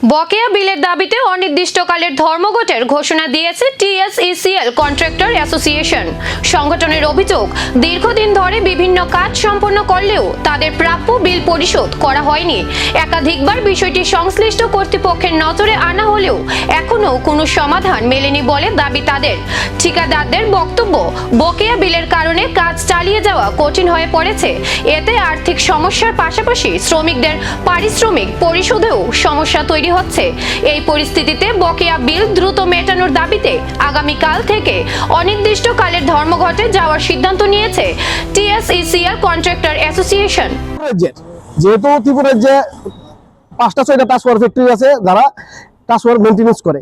বকেয়া বিলের দাবিতে অনির্দিষ্টকালের ধর্মঘটের ঘোষণা দিয়েছে টিএসইসিএল কন্ট্রাক্টর অ্যাসোসিয়েশন। সংগঠনের অভিযোগ, দীর্ঘদিন ধরে বিভিন্ন কাজ সম্পন্ন করলেও তাদের প্রাপ্য বিল পরিশোধ করা হয়নি। একাধিকবার বিষয়টি সংশ্লিষ্ট কর্তৃপক্ষের নজরে আনা হলেও এখনও কোনো সমাধান মেলেনি বলে দাবি তাদের। ঠিকাদারদের বক্তব্য, বকেয়া বিলের কারণে কাজ চালিয়ে যাওয়া কঠিন হয়ে পড়েছে। এতে আর্থিক সমস্যার পাশাপাশি শ্রমিকদের পারিশ্রমিক পরিশোধেও সমস্যা তৈরি হচ্ছে। এই পরিস্থিতিতে বকেয়া বিল দ্রুত মেটানোর দাবিতে আগামীকাল থেকে অনির্দিষ্টকালের ধর্মঘটে যাওয়ার সিদ্ধান্ত নিয়েছে টিএসইসিএল কন্ট্রাক্টর অ্যাসোসিয়েশন। যেহেতু ত্রিপুরার যে 5টা-6টা ট্রান্সফার ফ্যাক্টরি আছে যারা ট্রান্সফার মেইনটেনেন্স করে,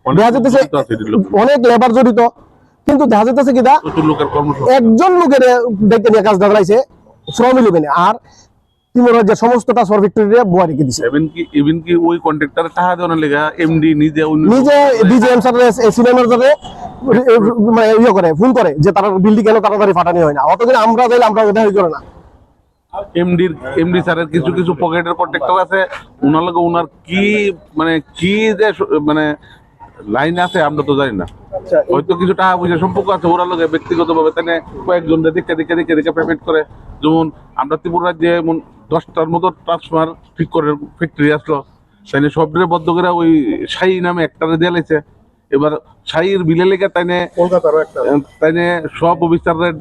দেখা যাচ্ছে অনেক লেবার জড়িত, কিন্তু দেখা যাচ্ছে কি একজন লোকের দেখতে নিয়ে কাজ দাঁড়াইছে ফ্রম 11 আর ত্রিপুরার যে সমস্ত ট্রান্সফার ফ্যাক্টরি বয়া রেখে দিছে। ইভেন কি ওই কন্ট্রাক্টরে টাকা দেওয়ার লেগা এমডি নিজে ডিজিএম স্যার সিনেমার যাতে মানে ইয়ে করে ফোন করে যে তারা বিল্ডিং কেন তাড়াতাড়ি ফাটানি হয় না, অতদিন আমরা যাইলে আমরা ওটা হই করে না। এমডি স্যারের কিছু কিছু পকেটের কন্ট্রাক্টর আছে, ওনার লগে ওনার কি মানে কি যে মানে লাইন আছে আমরা তো জানি না। হয়তো কিছু টাকা পয়সা সম্পর্ক আছে ওরা লগে ব্যক্তিগতভাবে তাই কয়েকজন দেখে পেমেন্ট করে। যেমন আমরা ত্রিপুরা রাজ্যে 10টার মতো ট্রান্সফার ঠিক করে ফ্যাক্টরি আসলো, তাই সবরে বদ্ধ করে ওই শাহী নামে একটারে দিয়ে লাইছে। এবার শাহীর বিলে লেগে তাই সব অফিসারদের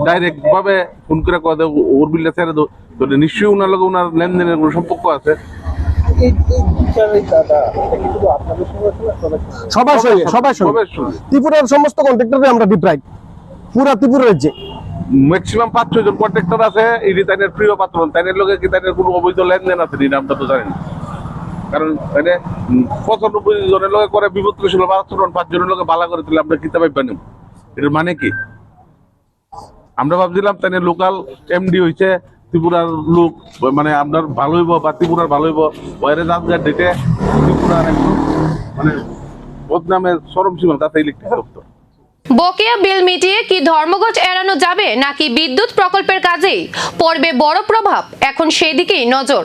ডাইরেক্ট ভাবে ফোন করে কথা ওর বিলটা ছেড়ে দো, নিশ্চয়ই ওনার লগে ওনার লেনদেনের কোনো সম্পর্ক আছে। ত্রিপুরার সমস্ত কন্ট্রাক্টরে আমরা ডিপ্রাইভ পুরা ত্রিপুরা রাজ্যে ম্যাক্সিমাম 5-6 জন কন্ট্রাক্টর আছে, এটি তাদের প্রিয় পাত্র, তাদের লোকে কি তাদের কোনো অবৈধ লেনদেন আছে এটা আমরা তো জানি না। কারণ তাই 95 জনের লোকে করে বিপদ ছিল 5 জনের লোকে বালা করে দিলে আমরা কিতাব পাইবানি, এটার মানে কি? আমরা ভাবছিলাম তাই লোকাল এমডি হয়েছে ত্রিপুরার লোক, মানে আপনার ভালো হইব বা ত্রিপুরার ভালো হইব, ওয়ারে রাজগার ডেটে ত্রিপুরার মানে বদনামের চরম সীমা তাতে ইলেকট্রিক দপ্তর। বকেয়া বিল মিটিয়ে কি ধর্মঘট এড়ানো যাবে নাকি বিদ্যুৎ প্রকল্পের কাজেই পড়বে বড় প্রভাব, এখন সেই দিকেই নজর।